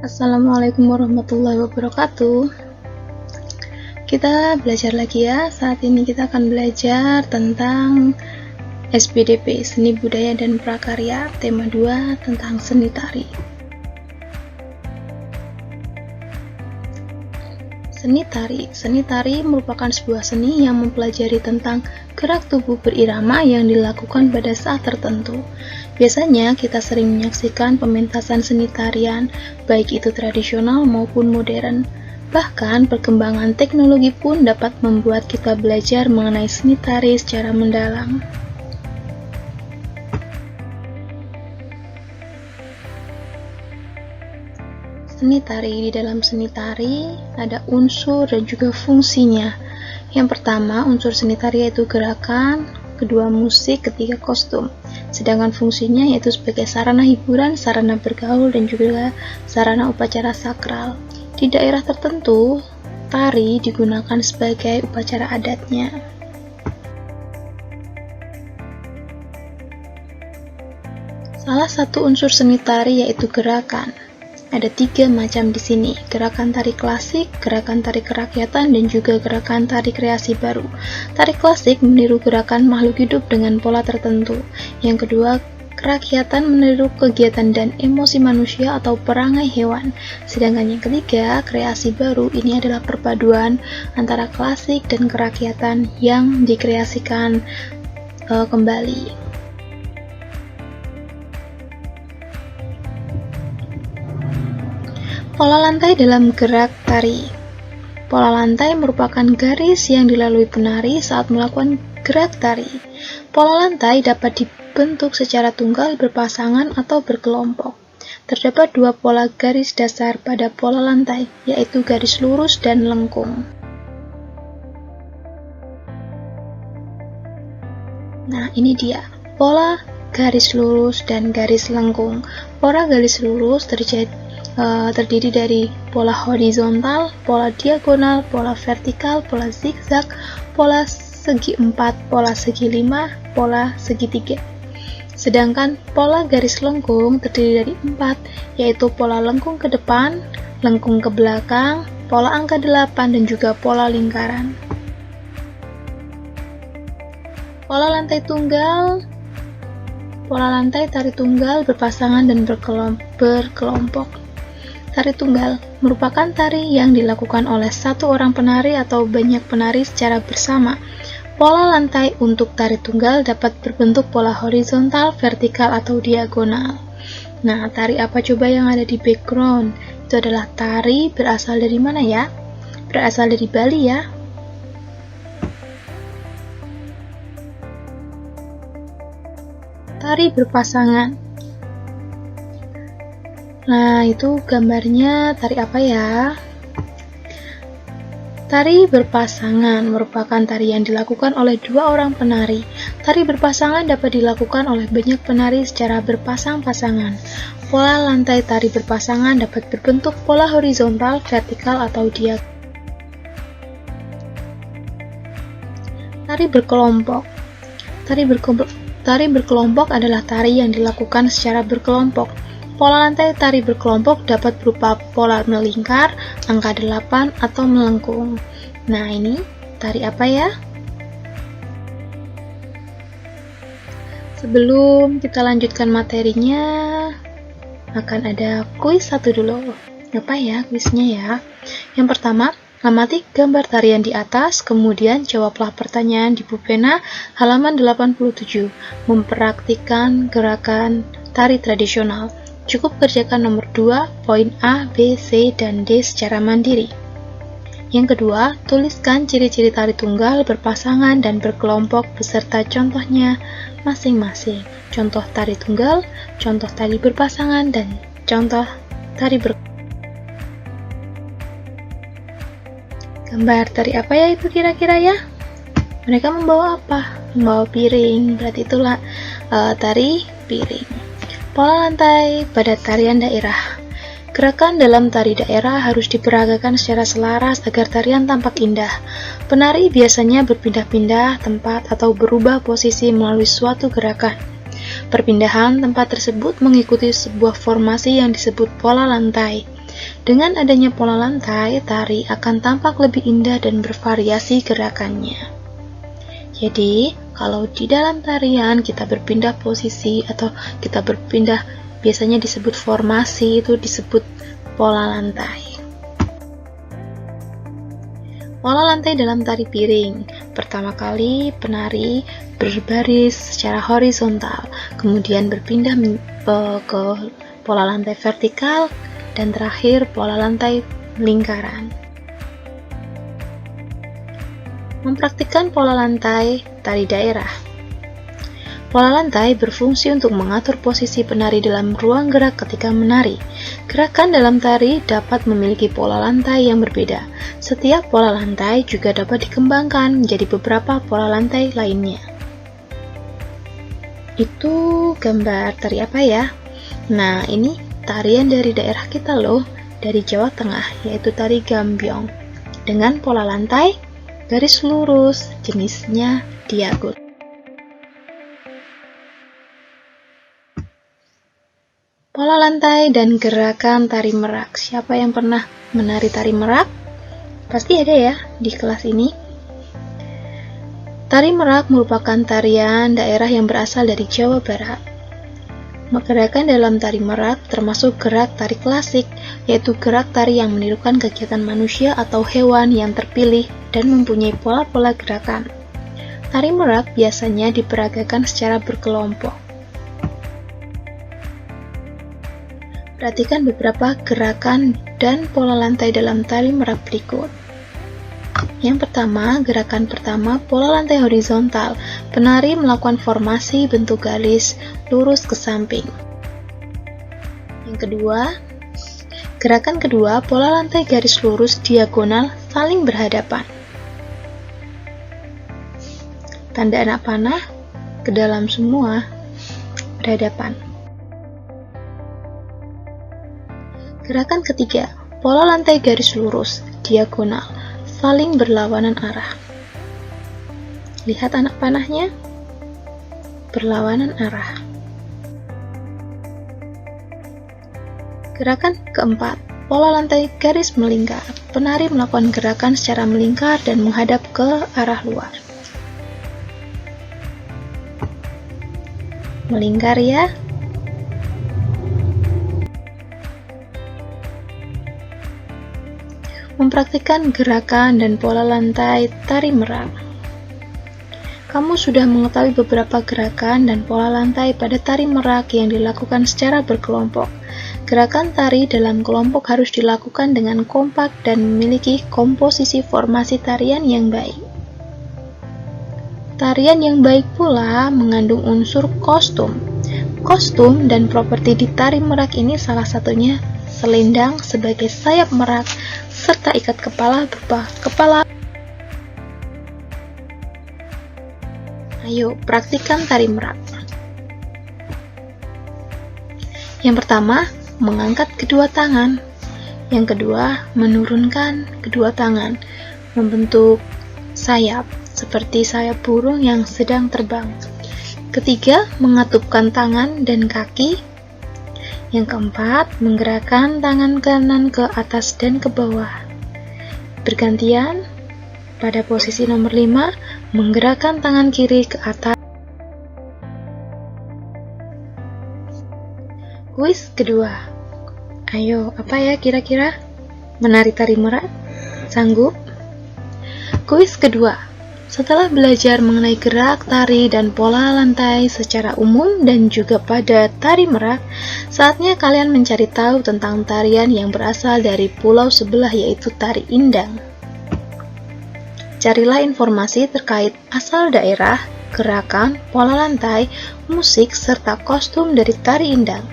Assalamualaikum warahmatullahi wabarakatuh. Kita belajar lagi ya. Saat ini kita akan belajar tentang SBDP, Seni Budaya dan Prakarya, tema 2 tentang seni tari. Seni tari merupakan sebuah seni yang mempelajari tentang gerak tubuh berirama yang dilakukan pada saat tertentu. Biasanya kita sering menyaksikan pementasan seni tarian, baik itu tradisional maupun modern. Bahkan perkembangan teknologi pun dapat membuat kita belajar mengenai seni tari secara mendalam. Seni tari, di dalam seni tari ada unsur dan juga fungsinya. Yang pertama, unsur seni tari yaitu gerakan, kedua musik, ketiga kostum. Sedangkan fungsinya yaitu sebagai sarana hiburan, sarana bergaul, dan juga sarana upacara sakral. Di daerah tertentu, tari digunakan sebagai upacara adatnya. Salah satu unsur seni tari yaitu gerakan. Ada 3 macam di sini, gerakan tari klasik, gerakan tari kerakyatan, dan juga gerakan tari kreasi baru. Tari klasik meniru gerakan makhluk hidup dengan pola tertentu. Yang kedua, kerakyatan meniru kegiatan dan emosi manusia atau perangai hewan. Sedangkan yang ketiga, kreasi baru, ini adalah perpaduan antara klasik dan kerakyatan yang dikreasikan kembali. Pola lantai dalam gerak tari. Pola lantai merupakan garis yang dilalui penari saat melakukan gerak tari. Pola lantai dapat dibentuk secara tunggal, berpasangan, atau berkelompok. Terdapat 2 pola garis dasar pada pola lantai, yaitu garis lurus dan lengkung. Nah, ini dia pola garis lurus dan garis lengkung. Pola garis lurus terdiri dari pola horizontal, pola diagonal, pola vertikal, pola zigzag, pola segi 4, pola segi 5, pola segitiga. Sedangkan pola garis lengkung terdiri dari 4, yaitu pola lengkung ke depan, lengkung ke belakang, pola angka 8, dan juga pola lingkaran. Pola lantai tunggal, pola lantai tari tunggal berpasangan dan berkelompok. Tari tunggal merupakan tari yang dilakukan oleh satu orang penari atau banyak penari secara bersama. Pola lantai untuk tari tunggal dapat berbentuk pola horizontal, vertikal, atau diagonal. Nah, tari apa coba yang ada di background? Itu adalah tari berasal dari mana ya? Berasal dari Bali ya. Tari berpasangan. Nah, itu gambarnya tari apa ya? Tari berpasangan merupakan tari yang dilakukan oleh 2 orang penari. Tari berpasangan dapat dilakukan oleh banyak penari secara berpasang-pasangan. Pola lantai tari berpasangan dapat berbentuk pola horizontal, vertikal, atau diagonal. Tari berkelompok. Tari berkelompok adalah tari yang dilakukan secara berkelompok. Pola lantai tari berkelompok dapat berupa pola melingkar, angka 8, atau melengkung. Nah, ini tari apa ya? Sebelum kita lanjutkan materinya, akan ada kuis satu dulu. Apa ya kuisnya ya? Yang pertama, amati gambar tarian di atas, kemudian jawablah pertanyaan di pulpena halaman 87. Mempraktikkan gerakan tari tradisional. Cukup kerjakan nomor 2, poin A, B, C, dan D secara mandiri. Yang kedua, tuliskan ciri-ciri tari tunggal, berpasangan, dan berkelompok beserta contohnya masing-masing. Contoh tari tunggal, contoh tari berpasangan, dan contoh tari Gambar tari apa ya itu kira-kira ya? Mereka membawa apa? Membawa piring, berarti itulah tari piring. Pola lantai pada tarian daerah. Gerakan dalam tari daerah harus diperagakan secara selaras agar tarian tampak indah. Penari biasanya berpindah-pindah tempat atau berubah posisi melalui suatu gerakan. Perpindahan tempat tersebut mengikuti sebuah formasi yang disebut pola lantai. Dengan adanya pola lantai, tari akan tampak lebih indah dan bervariasi gerakannya. Jadi, kalau di dalam tarian kita berpindah posisi atau kita berpindah, biasanya disebut formasi, itu disebut pola lantai. Pola lantai dalam tari piring. Pertama kali, penari berbaris secara horizontal, kemudian berpindah ke pola lantai vertikal, dan terakhir pola lantai lingkaran. Mempraktikkan pola lantai tari daerah. Pola lantai berfungsi untuk mengatur posisi penari dalam ruang gerak ketika menari. Gerakan dalam tari dapat memiliki pola lantai yang berbeda. Setiap pola lantai juga dapat dikembangkan menjadi beberapa pola lantai lainnya. Itu gambar tari apa ya? Nah, ini tarian dari daerah kita loh, dari Jawa Tengah, yaitu tari Gambyong. Dengan pola lantai, garis lurus, jenisnya diagon. Pola lantai dan gerakan tari merak. Siapa yang pernah menari tari merak? Pasti ada ya di kelas ini. Tari merak merupakan tarian daerah yang berasal dari Jawa Barat. Gerakan dalam tari merak termasuk gerak tari klasik, yaitu gerak tari yang menirukan kegiatan manusia atau hewan yang terpilih dan mempunyai pola-pola gerakan. Tari merak biasanya diperagakan secara berkelompok. Perhatikan beberapa gerakan dan pola lantai dalam tari merak berikut. Yang pertama, gerakan pertama, pola lantai horizontal. Penari melakukan formasi bentuk garis lurus ke samping. Yang kedua, gerakan kedua, pola lantai garis lurus diagonal saling berhadapan. Tanda anak panah ke dalam semua, berhadapan. Gerakan ketiga, pola lantai garis lurus diagonal saling berlawanan arah. Lihat anak panahnya, berlawanan arah. Gerakan keempat, pola lantai garis melingkar. Penari melakukan gerakan secara melingkar dan menghadap ke arah luar. Melingkar ya. Mempraktikkan gerakan dan pola lantai tari merak. Kamu sudah mengetahui beberapa gerakan dan pola lantai pada tari merak yang dilakukan secara berkelompok. Gerakan tari dalam kelompok harus dilakukan dengan kompak dan memiliki komposisi formasi tarian yang baik. Tarian yang baik pula mengandung unsur kostum. Kostum dan properti di tari merak ini salah satunya selendang sebagai sayap merak, serta ikat kepala berupa kepala. Ayo, praktikkan tari merak. Yang pertama, mengangkat kedua tangan. Yang kedua, menurunkan kedua tangan, membentuk sayap, seperti sayap burung yang sedang terbang. Ketiga, mengatupkan tangan dan kaki. Yang keempat, menggerakkan tangan kanan ke atas dan ke bawah. Bergantian, pada posisi nomor 5, menggerakkan tangan kiri ke atas. Kuis kedua. Ayo, apa ya kira-kira? Menari tari merak? Sanggup? Kuis kedua. Setelah belajar mengenai gerak, tari, dan pola lantai secara umum dan juga pada tari merak, saatnya kalian mencari tahu tentang tarian yang berasal dari pulau sebelah, yaitu tari Indang. Carilah informasi terkait asal daerah, gerakan, pola lantai, musik, serta kostum dari tari Indang.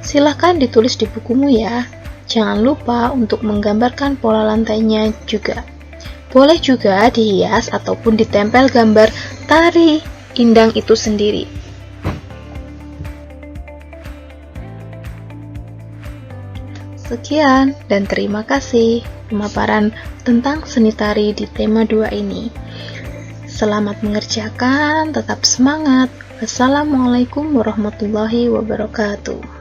Silahkan ditulis di bukumu ya. Jangan lupa untuk menggambarkan pola lantainya juga. Boleh juga dihias ataupun ditempel gambar tari Indang itu sendiri. Sekian dan terima kasih pemaparan tentang seni tari di tema 2 ini. Selamat mengerjakan, tetap semangat. Wassalamualaikum warahmatullahi wabarakatuh.